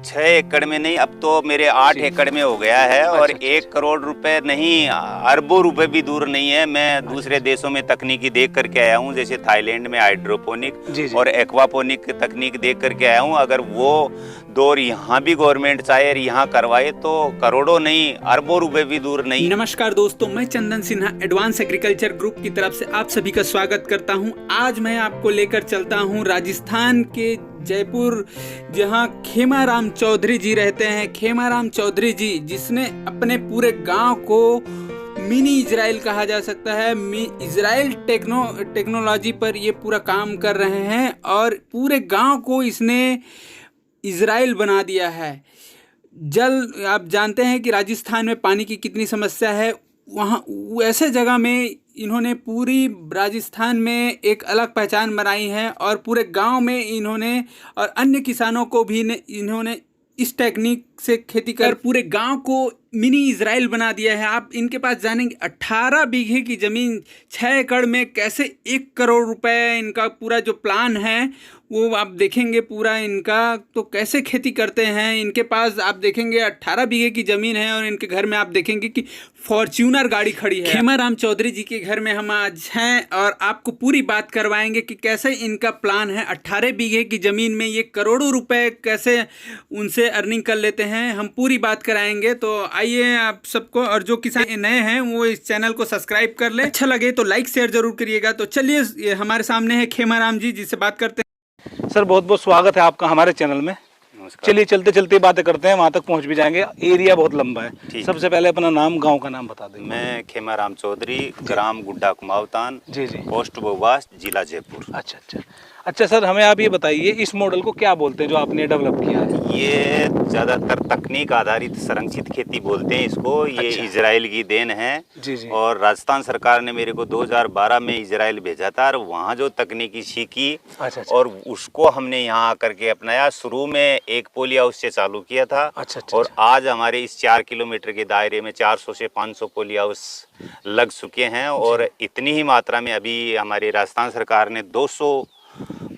6 एकड़ में नहीं, अब तो मेरे 8 एकड़ में हो गया है। और 1 करोड़ रुपए नहीं, अरबों रुपए भी दूर नहीं है। मैं दूसरे देशों में तकनीकी देख करके आया हूँ, जैसे थाईलैंड में हाइड्रोपोनिक और एक्वापोनिक तकनीक देख करके आया हूँ। अगर वो दौर यहाँ भी गवर्नमेंट चाहे और यहाँ करवाए तो करोड़ों नहीं, अरबों रुपए भी दूर नहीं। नमस्कार दोस्तों, मैं चंदन सिन्हा एडवांस एग्रीकल्चर ग्रुप की तरफ से आप सभी का स्वागत करता हूं। आज मैं आपको लेकर चलता हूं राजस्थान के जयपुर, जहां खेमाराम चौधरी जी रहते हैं। खेमाराम चौधरी जी, जिसने अपने पूरे गांव को मिनी इजराइल कहा जा सकता है। इजराइल टेक्नोलॉजी पर ये पूरा काम कर रहे हैं और पूरे गांव को इसने इजराइल बना दिया है। जल, आप जानते हैं कि राजस्थान में पानी की कितनी समस्या है। वहाँ ऐसे जगह में इन्होंने पूरी राजस्थान में एक अलग पहचान बनाई है और पूरे गांव में इन्होंने और अन्य किसानों को भी इन्होंने इस टेक्निक से खेती कर पूरे गांव को मिनी इजराइल बना दिया है। आप इनके पास जानेंगे 18 बीघे की ज़मीन 6 एकड़ में कैसे 1 करोड़ रुपए इनका पूरा जो प्लान है वो आप देखेंगे। पूरा इनका तो कैसे खेती करते हैं। इनके पास आप देखेंगे 18 बीघे की ज़मीन है और इनके घर में आप देखेंगे कि फॉर्च्यूनर गाड़ी खड़ी है। खेमाराम चौधरी जी के घर में हम आज हैं और आपको पूरी बात करवाएंगे कि कैसे इनका प्लान है। 18 बीघे की ज़मीन में ये करोड़ों रुपए कैसे उनसे अर्निंग कर लेते हैं, हम पूरी बात कराएंगे। तो आइए आप सबको, और जो किसान नए हैं वो इस चैनल को सब्सक्राइब कर ले। अच्छा लगे तो लाइक शेयर जरूर करिएगा। तो चलिए, हमारे सामने है खेमाराम जी, जिससे बात करते हैं। सर बहुत बहुत स्वागत है आपका हमारे चैनल में। चलिए चलते चलते बातें करते हैं, वहाँ तक पहुँच भी जाएंगे। एरिया बहुत लंबा है। सबसे पहले अपना नाम, गांव का नाम बता दें। मैं खेमाराम चौधरी, ग्राम गुड्डा कुमावतान, जी जी, पोस्ट बोबास, जिला जयपुर। अच्छा सर, हमें आप ये बताइए इस मॉडल को क्या बोलते हैं जो आपने डेवलप किया है? ये ज़्यादातर तकनीक आधारित संरक्षित खेती बोलते हैं इसको। ये इजराइल की देन है। जी जी। और राजस्थान सरकार ने मेरे को 2012 में इजराइल भेजा था और वहाँ जो तकनीकी सीखी और उसको हमने यहाँ आकर के अपनाया। शुरू में एक पोली हाउस से चालू किया था। और आज हमारे इस 4 किलोमीटर के दायरे में 400 से 500 पोली हाउस लग चुके हैं। और इतनी ही मात्रा में अभी हमारी राजस्थान सरकार ने 200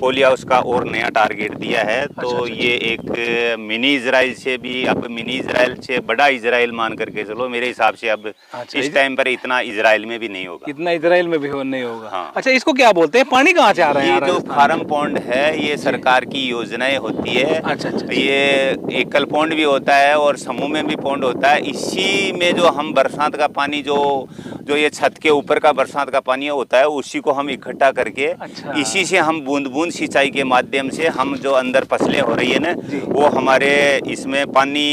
पोली हाउस का और नया टारगेट दिया है। तो ये एक मिनी इजराइल से भी, अब मिनी इजराइल से बड़ा इजराइल मान करके चलो। मेरे हिसाब से अब इस टाइम पर इतना इजराइल में भी नहीं होगा, इतना इजराइल में भी नहीं होगा। हाँ। अच्छा, इसको क्या बोलते हैं? पानी कहाँ से आ रहा है? ये जो फार्म पॉन्ड है, ये सरकार की योजनाएं होती है। ये एकल पॉन्ड भी होता है और समूह में भी पॉन्ड होता है। इसी में जो हम बरसात का पानी, जो ये छत के ऊपर का बरसात का पानी होता है, उसी को हम इकट्ठा करके इसी से हम बूंद बूंद सिंचाई के माध्यम से हम जो अंदर फसलें हो रही है ना, वो हमारे इसमें पानी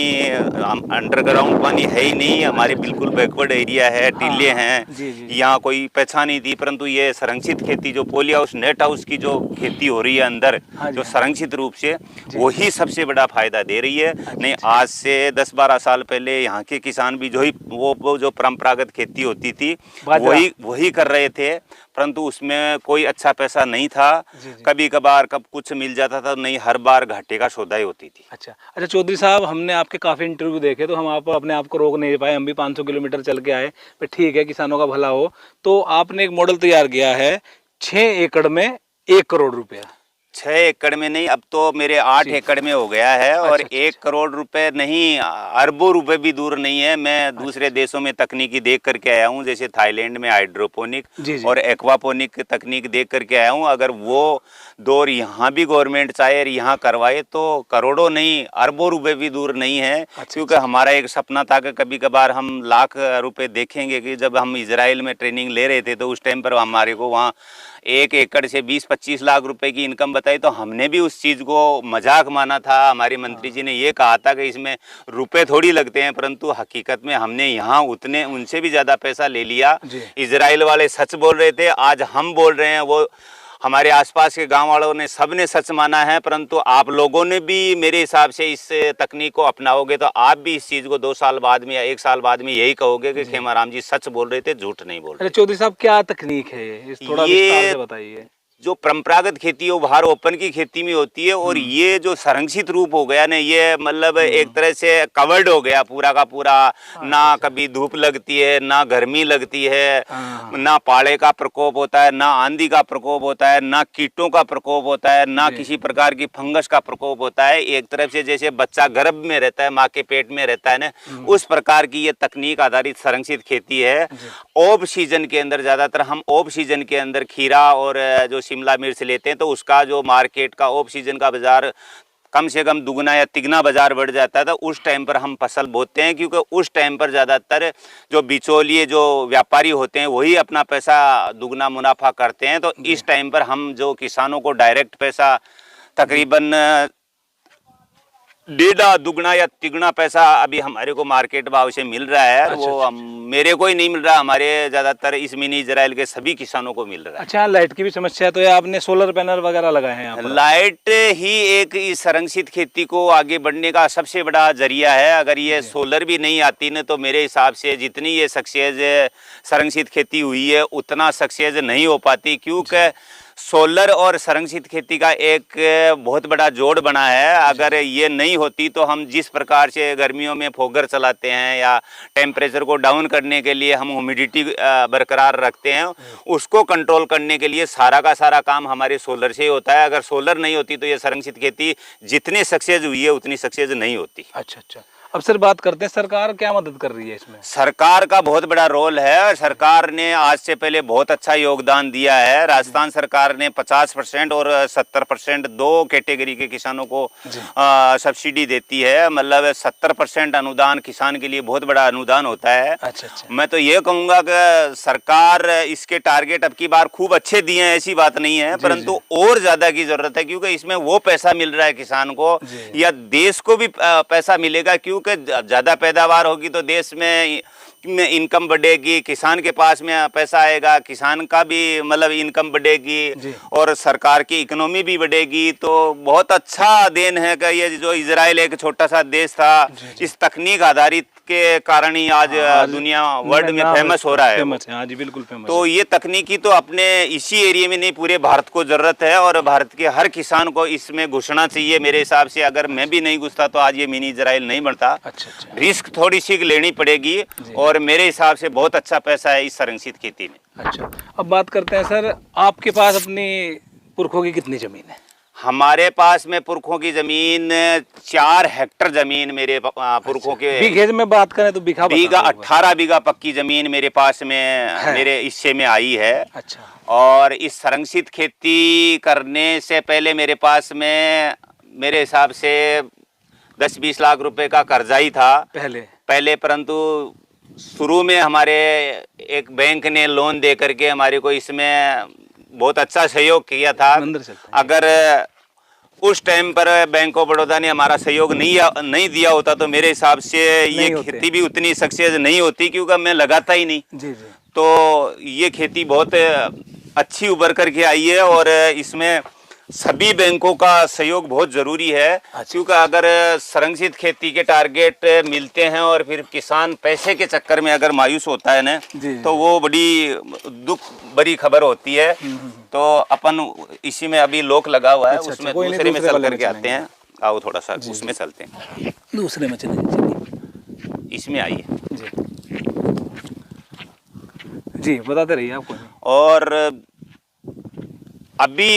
अंडरग्राउंड पानी है ही नहीं। हमारे बिल्कुल बैकवर्ड एरिया है, टीले हैं, यहाँ कोई पहचान नहीं थी। परंतु ये संरक्षित खेती, जो पोली हाउस नेट हाउस की जो खेती हो रही है अंदर, जो संरक्षित रूप से, वही सबसे बड़ा फायदा दे रही है। नहीं, आज से 10-12 साल पहले यहाँ के किसान भी वो जो परंपरागत खेती होती थी वही कर रहे थे, परंतु उसमें कोई अच्छा पैसा नहीं था। कभी कभार कब कुछ मिल जाता था, नहीं हर बार घाटे का सौदा ही होती थी। अच्छा चौधरी साहब, हमने आपके काफ़ी इंटरव्यू देखे तो हम अपने आप को रोक नहीं पाए। हम भी 500 किलोमीटर चल के आए, पर ठीक है, किसानों का भला हो। तो आपने एक मॉडल तैयार किया है 6 एकड़ में 1 करोड़ रुपया। 6 एकड़ में नहीं, अब तो मेरे 8 एकड़ में हो गया है। और 1 करोड़ रुपए नहीं, अरबों रुपए भी दूर नहीं है। मैं दूसरे देशों में तकनीकी देख करके आया हूँ, जैसे थाईलैंड में हाइड्रोपोनिक और एक्वापोनिक तकनीक देख करके आया हूँ। अगर वो दौर यहाँ भी गवर्नमेंट चाहे और यहाँ करवाए तो करोड़ों नहीं, अरबों रुपए भी दूर नहीं है। क्योंकि हमारा एक सपना था कि कभी कभार हम लाख रुपए देखेंगे। कि जब हम इजराइल में ट्रेनिंग ले रहे थे तो उस टाइम पर हमारे को वहाँ 1 एकड़ से 20-25 लाख रुपए की इनकम बताई, तो हमने भी उस चीज़ को मजाक माना था। हमारे मंत्री जी ने ये कहा था कि इसमें रुपए थोड़ी लगते हैं, परंतु हकीकत में हमने यहाँ उनसे भी ज़्यादा पैसा ले लिया। इजराइल वाले सच बोल रहे थे, आज हम बोल रहे हैं, वो हमारे आसपास के गांव वालों ने सबने सच माना है। परंतु आप लोगों ने भी मेरे हिसाब से इस तकनीक को अपनाओगे तो आप भी इस चीज़ को 2 साल बाद में या 1 साल बाद में यही कहोगे कि खेमाराम जी सच बोल रहे थे, झूठ नहीं बोल रहे। चौधरी साहब, क्या तकनीक है ये? थोड़ा विस्तार से बताइए। जो परंपरागत खेती है वो बाहर ओपन की खेती में होती है, और ये जो संरक्षित रूप हो गया ना, ये मतलब एक तरह से कवर्ड हो गया पूरा का पूरा। ना कभी धूप लगती है, ना गर्मी लगती है, ना पाले का प्रकोप होता है, ना आंधी का प्रकोप होता है, ना कीटों का प्रकोप होता है, ना किसी प्रकार की फंगस का प्रकोप होता है। एक तरफ से जैसे बच्चा गर्भ में रहता है, माँ के पेट में रहता है ना, उस प्रकार की ये तकनीक आधारित संरक्षित खेती है। ऑफ सीजन के अंदर, ज्यादातर हम ऑफ सीजन के अंदर खीरा और जो शिमला मिर्च लेते हैं, तो उसका जो मार्केट का ऑफ सीजन का बाजार कम से कम दुगना या तिगना बाजार बढ़ जाता है। तो उस टाइम पर हम फसल बोते हैं, क्योंकि उस टाइम पर ज़्यादातर जो बिचौलिए जो व्यापारी होते हैं वही अपना पैसा दुगना मुनाफा करते हैं। तो इस टाइम पर हम जो किसानों को डायरेक्ट पैसा तकरीबन डेढ़ा दुगना या तिगुना पैसा अभी हमारे को मार्केट भाव से मिल रहा है। वो मेरे को ही नहीं मिल रहा, हमारे ज्यादातर इस मिनी इजराइल के सभी किसानों को मिल रहा है। अच्छा, लाइट की भी समस्या तो है, आपने सोलर पैनल वगैरह लगाए हैं यहाँ पर? लाइट ही एक इस संरक्षित खेती को आगे बढ़ने का सबसे बड़ा जरिया है। अगर ये सोलर भी नहीं आती ना, तो मेरे हिसाब से जितनी ये सक्सेस संरक्षित खेती हुई है उतना सक्सेस नहीं हो पाती, क्योंकि सोलर और संरक्षित खेती का एक बहुत बड़ा जोड़ बना है। अगर ये नहीं होती तो हम जिस प्रकार से गर्मियों में फोगर चलाते हैं या टेम्परेचर को डाउन करने के लिए हम ह्यूमिडिटी बरकरार रखते हैं, उसको कंट्रोल करने के लिए सारा का सारा काम हमारे सोलर से ही होता है। अगर सोलर नहीं होती तो ये संरक्षित खेती जितनी सक्सेस हुई है उतनी सक्सेस नहीं होती। अच्छा अच्छा, अब सर बात करते हैं सरकार क्या मदद कर रही है इसमें? सरकार का बहुत बड़ा रोल है। सरकार ने आज से पहले बहुत अच्छा योगदान दिया है। राजस्थान सरकार ने 50% और 70% दो कैटेगरी के किसानों को सब्सिडी देती है। मतलब 70% अनुदान किसान के लिए बहुत बड़ा अनुदान होता है। अच्छा अच्छा। मैं तो ये कहूँगा कि सरकार इसके टारगेट अब की बार खूब अच्छे दिए हैं, ऐसी बात नहीं है, परंतु और ज़्यादा की ज़रूरत है, क्योंकि इसमें वो पैसा मिल रहा है किसान को या देश को भी पैसा मिलेगा, क्योंकि ज्यादा पैदावार होगी तो देश में इनकम बढ़ेगी, किसान के पास में पैसा आएगा, किसान का भी मतलब इनकम बढ़ेगी और सरकार की इकोनॉमी भी बढ़ेगी। तो बहुत अच्छा देन है कि ये जो इजराइल एक छोटा सा देश था, इस तकनीक आधारित के कारण ही आज दुनिया वर्ल्ड में फेमस हो रहा है। हाँ जी, बिल्कुल फेमस। तो ये तकनीकी तो अपने इसी एरिया में नहीं, पूरे भारत को जरूरत है और भारत के हर किसान को इसमें घुसना चाहिए मेरे हिसाब से। अगर मैं भी नहीं घुसता तो आज ये मिनी इजराइल नहीं बनता। अच्छा अच्छा। रिस्क थोड़ी सी लेनी पड़ेगी और मेरे हिसाब से बहुत अच्छा पैसा है इस संरक्षित खेती में। अच्छा, अब बात करते हैं सर, आपके पास अपनी पुरखों की कितनी जमीन है? हमारे पास में पुरखों की जमीन 4 हेक्टर जमीन मेरे पुरखों के। बीघे में बात करें तो बीघा 18 बीघा पक्की जमीन मेरे पास में मेरे हिस्से में आई है। अच्छा। और इस संरक्षित खेती करने से पहले मेरे पास में मेरे हिसाब से 10-20 लाख रुपए का कर्जा ही था पहले, परंतु शुरू में हमारे एक बैंक ने लोन दे करके हमारे को इसमें बहुत अच्छा सहयोग किया था। अगर उस टाइम पर बैंक ऑफ बड़ौदा ने हमारा सहयोग नहीं दिया होता तो मेरे हिसाब से ये खेती भी उतनी सक्सेस नहीं होती, क्योंकि मैं लगाता ही नहीं। जी जी। तो ये खेती बहुत अच्छी उभर करके आई है और इसमें सभी बैंकों का सहयोग बहुत जरूरी है। क्योंकि अगर संरक्षित खेती के टारगेट मिलते हैं और फिर किसान पैसे के चक्कर में अगर मायूस होता है ना, तो वो बड़ी खबर होती है। तो अपन इसी में अभी लोक लगा हुआ है। उसमें दूसरे में चल करके आते हैं। आओ थोड़ा सा उसमें चलते हैं। दूसरे में चलिए, इसमें आइए जी, बताते रहिए आपको। और अभी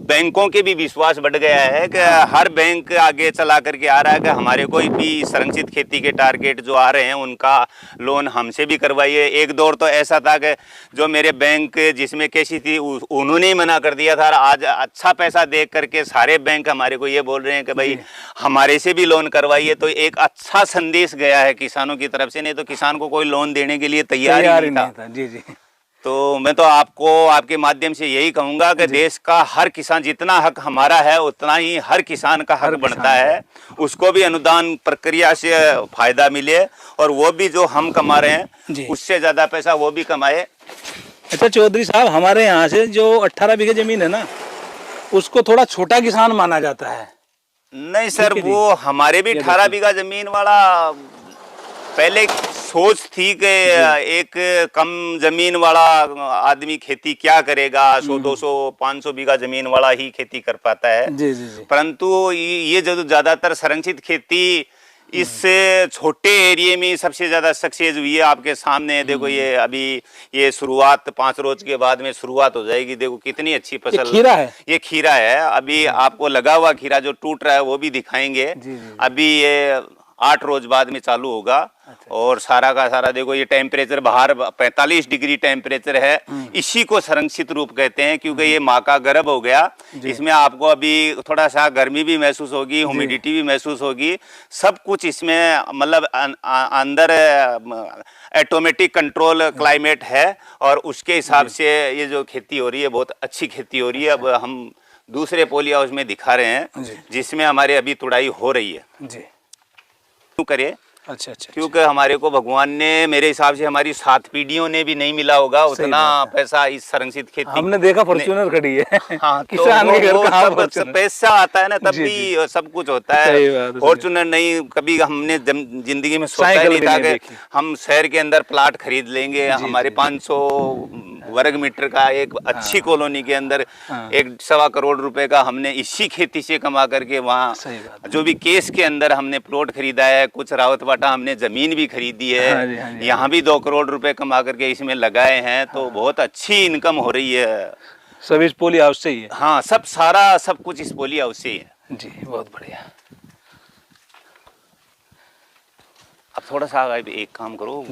बैंकों के भी विश्वास बढ़ गया है कि हर बैंक आगे चला करके आ रहा है कि हमारे कोई भी संरक्षित खेती के टारगेट जो आ रहे हैं उनका लोन हमसे भी करवाइए। एक दौर तो ऐसा था कि जो मेरे बैंक जिसमें कैसी थी उन्होंने ही मना कर दिया था। आज अच्छा पैसा देख करके सारे बैंक हमारे को ये बोल रहे हैं कि भाई हमारे से भी लोन करवाइए। तो एक अच्छा संदेश गया है किसानों की तरफ से, नहीं तो किसान को कोई लोन देने के लिए तैयार ही नहीं था। जी जी। तो मैं तो आपको आपके माध्यम से यही कहूँगा कि देश का हर किसान, जितना हक हमारा है उतना ही हर किसान का हक बनता है, उसको भी अनुदान प्रक्रिया से फायदा मिले और वो भी जो हम कमा रहे हैं उससे ज़्यादा पैसा वो भी कमाए। अच्छा चौधरी साहब, हमारे यहाँ से जो 18 बीघे जमीन है ना, उसको थोड़ा छोटा किसान माना जाता है। नहीं सर, वो हमारे भी 18 बीघा जमीन वाला पहले सोच थी कि एक कम जमीन वाला आदमी खेती क्या करेगा, 100 200 500 बीघा जमीन वाला ही खेती कर पाता है। जी जी जी। परंतु ये जो ज्यादातर संरक्षित खेती इस छोटे एरिया में सबसे ज्यादा सक्सेस हुई है। आपके सामने है, देखो ये अभी ये शुरुआत 5 रोज के बाद में शुरुआत हो जाएगी। देखो कितनी अच्छी फसल, खीरा है, ये खीरा है। अभी आपको लगा हुआ खीरा जो टूट रहा है वो भी दिखाएंगे। जी, जी। अभी ये 8 रोज बाद में चालू होगा। और सारा का सारा देखो ये टेम्परेचर बाहर 45 डिग्री टेम्परेचर है। इसी को संरक्षित रूप कहते हैं, क्योंकि ये माँ का गर्भ हो गया। इसमें आपको अभी थोड़ा सा गर्मी भी महसूस होगी, ह्यूमिडिटी भी महसूस होगी, सब कुछ इसमें मतलब अंदर ऑटोमेटिक कंट्रोल क्लाइमेट है। और उसके हिसाब से ये जो खेती हो रही है बहुत अच्छी खेती हो रही है। अब हम दूसरे पोली हाउस में दिखा रहे हैं जिसमें हमारे अभी तुड़ाई हो रही है। जी, क्यों करे? अच्छा अच्छा, क्योंकि हमारे को भगवान ने, मेरे हिसाब से हमारी 7 पीढ़ियों ने भी नहीं मिला होगा उतना पैसा इस संरक्षित खेती। हमने देखा फॉर्च्यूनर खड़ी है। हाँ, किसान के घर का सब पैसा आता है ना, तब भी सब कुछ होता है। फॉर्च्यूनर नहीं, कभी हमने जिंदगी में सोचा ही नहीं था कि हम शहर के अंदर प्लाट खरीद लेंगे। हमारे 500 वर्ग मीटर का एक अच्छी कॉलोनी के अंदर 1.25 करोड़ रुपए का हमने इसी खेती से कमा करके वहाँ जो भी केस के अंदर हमने प्लॉट खरीदा है, कुछ रावत बाटा हमने जमीन भी खरीदी है। यहाँ भी 2 करोड़ रुपए कमा करके इसमें लगाए हैं। तो बहुत अच्छी इनकम हो रही है। सब इस पोली हाउस से ही है? हाँ, सब कुछ इस पोली हाउस से ही है। जी, बहुत बढ़िया। अब थोड़ा सा एक काम करो।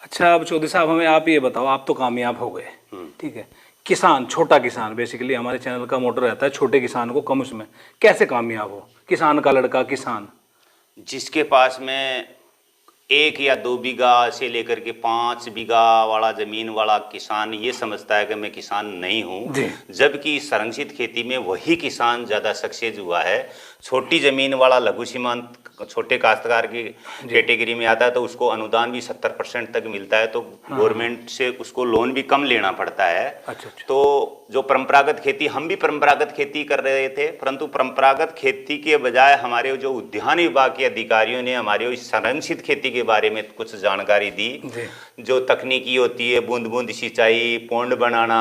अच्छा, अब चौधरी साहब हमें आप ये बताओ, आप तो कामयाब हो गए, ठीक है, किसान, छोटा किसान, बेसिकली हमारे चैनल का मोटो रहता है छोटे किसान को कम उसमें कैसे कामयाब हो। किसान का लड़का, किसान जिसके पास में 1 या 2 बीघा से लेकर के 5 बीघा वाला जमीन वाला किसान ये समझता है कि मैं किसान नहीं हूँ, जबकि संरक्षित खेती में वही किसान ज़्यादा सक्सेस हुआ है। छोटी जमीन वाला लघु सीमांत छोटे काश्तकार की कैटेगरी में आता है तो उसको अनुदान भी 70% तक मिलता है। तो गवर्नमेंट से उसको लोन भी कम लेना पड़ता है। अच्छा। तो जो परंपरागत खेती, हम भी परंपरागत खेती कर रहे थे, परंतु परंपरागत खेती के बजाय हमारे जो उद्यान विभाग के अधिकारियों ने हमारे इस संरक्षित खेती के बारे में कुछ जानकारी दी। जो तकनीकी होती है, बूंद बूंद सिंचाई, पौंड बनाना,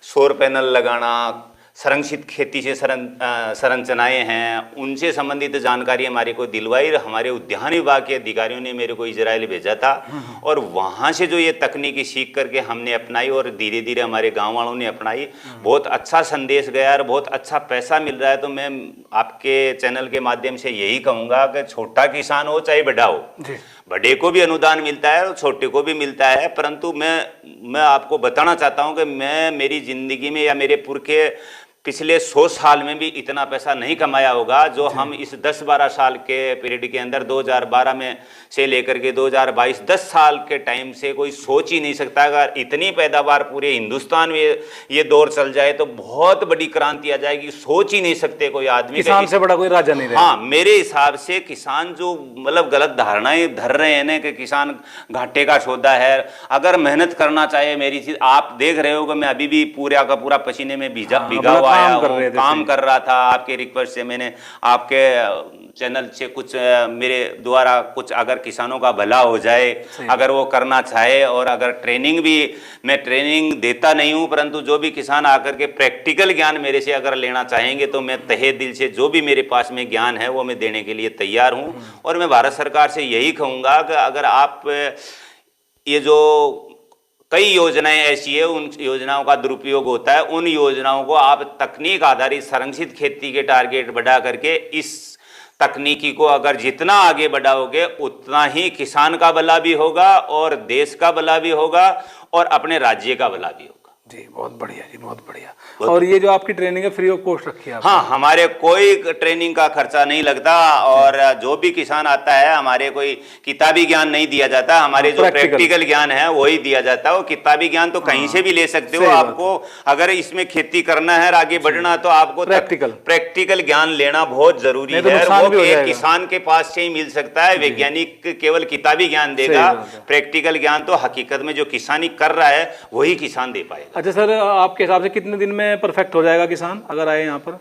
सौर पैनल लगाना, संरक्षित खेती से संरचनाएं हैं, उनसे संबंधित जानकारी हमारे को दिलवाई। हमारे उद्यान विभाग के अधिकारियों ने मेरे को इजराइल भेजा था और वहाँ से जो ये तकनीकी सीख करके हमने अपनाई और धीरे धीरे हमारे गांव वालों ने अपनाई। बहुत अच्छा संदेश गया और बहुत अच्छा पैसा मिल रहा है। तो मैं आपके चैनल के माध्यम से यही कहूँगा कि छोटा किसान हो चाहे बड़ा हो, बड़े को भी अनुदान मिलता है और छोटे को भी मिलता है। परंतु मैं आपको बताना चाहता हूँ कि मैं मेरी ज़िंदगी में या मेरे पुरखे पिछले 100 साल में भी इतना पैसा नहीं कमाया होगा जो हम इस 10-12 साल के पीरियड के अंदर 2012 में से लेकर के 2022 10 साल के टाइम से कोई सोच ही नहीं सकता। अगर इतनी पैदावार पूरे हिंदुस्तान में ये दौर चल जाए तो बहुत बड़ी क्रांति आ जाएगी। सोच ही नहीं सकते कोई आदमी, किसान से बड़ा कोई राजा नहीं रहेगा। हाँ, मेरे हिसाब से किसान जो मतलब गलत धारणाएं धर रहे हैं ना कि किसान घाटे का सौदा है। अगर मेहनत करना चाहे, मेरी चीज आप देख रहे हो कि मैं अभी भी पूरा का पूरा पसीने में भीगा हुआ काम कर रहा था। आपके रिक्वेस्ट से मैंने आपके चैनल से कुछ मेरे द्वारा कुछ अगर किसानों का भला हो जाए, अगर वो करना चाहे, और अगर ट्रेनिंग भी, मैं ट्रेनिंग देता नहीं हूं, परंतु जो भी किसान आकर के प्रैक्टिकल ज्ञान मेरे से अगर लेना चाहेंगे तो मैं तहे दिल से जो भी मेरे पास में ज्ञान है वो मैं देने के लिए तैयार हूं। और मैं भारत सरकार से यही कहूँगा कि अगर आप ये जो कई योजनाएं ऐसी है, उन योजनाओं का दुरुपयोग होता है, उन योजनाओं को आप तकनीक आधारित संरक्षित खेती के टारगेट बढ़ा करके इस तकनीकी को अगर जितना आगे बढ़ाओगे उतना ही किसान का भला भी होगा और देश का भला भी होगा और अपने राज्य का भला भी होगा। जी, बहुत बढ़िया जी, बहुत बढ़िया। और ये जो आपकी ट्रेनिंग है फ्री ऑफ कॉस्ट रखी है? हाँ, हमारे कोई ट्रेनिंग का खर्चा नहीं लगता और जो भी किसान आता है हमारे कोई किताबी ज्ञान नहीं दिया जाता। हमारे जो प्रैक्टिकल ज्ञान है वही दिया जाता है। वो किताबी ज्ञान तो कहीं से भी ले सकते हो। आपको अगर इसमें खेती करना है, आगे बढ़ना, तो आपको प्रैक्टिकल ज्ञान लेना बहुत जरूरी है। वो एक किसान के पास से ही मिल सकता है। वैज्ञानिक केवल किताबी ज्ञान देगा, प्रैक्टिकल ज्ञान तो हकीकत में जो किसानी कर रहा है वही किसान दे पाएगा। अच्छा सर, आपके हिसाब से कितने दिन में परफेक्ट हो जाएगा किसान अगर आए यहाँ पर?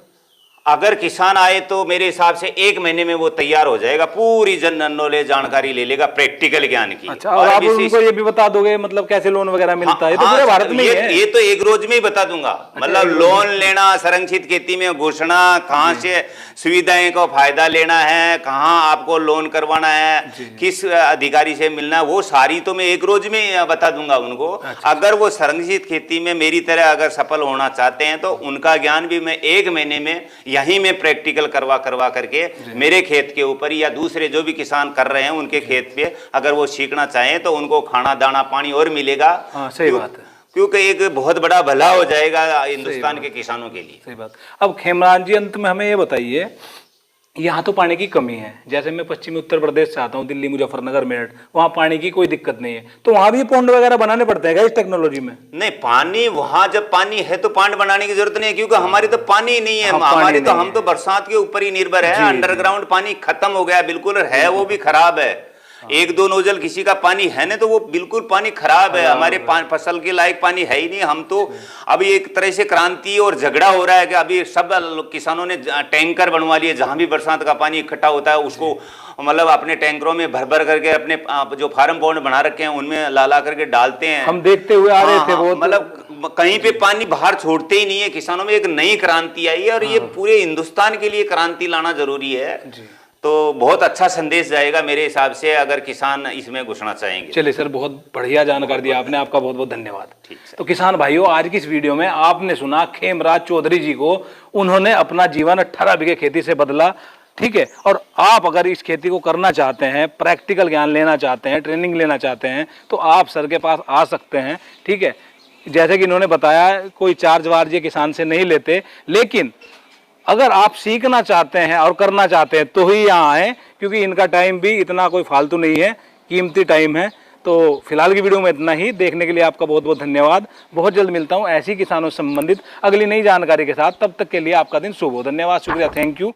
अगर किसान आए तो मेरे हिसाब से 1 महीने में वो तैयार हो जाएगा, पूरी जनरल नॉलेज जानकारी ले लेगा प्रैक्टिकल ज्ञान की। अच्छा, और आप उनको ये भी बता दोगे मतलब कैसे लोन वगैरह मिलता है? तो पूरे भारत में ये तो एक रोज में ही बता दूंगा। मतलब लोन लेना, संरक्षित खेती में घोषणा, कहाँ से सुविधाएं का फायदा लेना है, कहाँ आपको लोन करवाना है, किस अधिकारी से मिलना है, वो सारी तो मैं एक रोज में बता दूंगा उनको। अगर वो संरक्षित खेती में मेरी तरह अगर सफल होना चाहते हैं तो उनका ज्ञान भी मैं 1 महीने में यहीं में प्रैक्टिकल करवा करके मेरे खेत के ऊपर या दूसरे जो भी किसान कर रहे हैं उनके खेत पे अगर वो सीखना चाहें तो उनको खाना दाना पानी और मिलेगा। सही बात है, क्योंकि एक बहुत बड़ा भला हो जाएगा हिंदुस्तान के किसानों के लिए। सही बात। अब खेमराज जी, अंत में हमें ये बताइए, यहाँ तो पानी की कमी है, जैसे मैं पश्चिमी उत्तर प्रदेश से आता हूँ, दिल्ली, मुजफ्फरनगर, मेरठ, वहाँ पानी की कोई दिक्कत नहीं है, तो वहाँ भी पॉन्ड वगैरह बनाने पड़ते हैं क्या इस टेक्नोलॉजी में? नहीं, पानी वहाँ जब पानी है तो पॉन्ड बनाने की जरूरत नहीं है, क्योंकि हमारे तो पानी ही नहीं है। हमारे तो हम तो बरसात के ऊपर ही निर्भर है। अंडरग्राउंड पानी खत्म हो गया बिल्कुल, है वो भी खराब है। 1-2 नोजल किसी का पानी है ना तो वो बिल्कुल पानी खराब है। हमारे फसल के लायक पानी है ही नहीं। हम तो अभी एक तरह से क्रांति और झगड़ा हो रहा है कि अभी सब किसानों ने टैंकर बनवा लिए, जहां भी बरसात का पानी इकट्ठा होता है उसको मतलब अपने टैंकरों में भर भर करके अपने जो फार्म पॉन्ड बना रखे हैं उनमें ला करके डालते हैं। हम देखते हुए आ रहे थे वो, मतलब कहीं पे पानी बाहर छोड़ते ही नहीं है। किसानों में एक नई क्रांति आई है और ये पूरे हिंदुस्तान के लिए क्रांति लाना जरूरी है। तो बहुत अच्छा संदेश जाएगा मेरे हिसाब से अगर किसान इसमें घुसना चाहेंगे। चलिए सर, बहुत बढ़िया जानकारी दी आपने, आपका बहुत बहुत धन्यवाद। ठीक है। तो किसान भाइयों, आज की इस वीडियो में आपने सुना खेमराज चौधरी जी को, उन्होंने अपना जीवन 18 बीघे खेती से बदला। ठीक है, और आप अगर इस खेती को करना चाहते हैं, प्रैक्टिकल ज्ञान लेना चाहते हैं, ट्रेनिंग लेना चाहते हैं, तो आप सर के पास आ सकते हैं। ठीक है, जैसे कि इन्होंने बताया, कोई चार्ज वार्ज ये किसान से नहीं लेते, लेकिन अगर आप सीखना चाहते हैं और करना चाहते हैं तो ही यहाँ आए, क्योंकि इनका टाइम भी इतना कोई फालतू नहीं है, कीमती टाइम है। तो फिलहाल की वीडियो में इतना ही। देखने के लिए आपका बहुत बहुत धन्यवाद। बहुत जल्द मिलता हूँ ऐसी किसानों से संबंधित अगली नई जानकारी के साथ। तब तक के लिए आपका दिन शुभ हो। धन्यवाद, शुक्रिया, थैंक यू।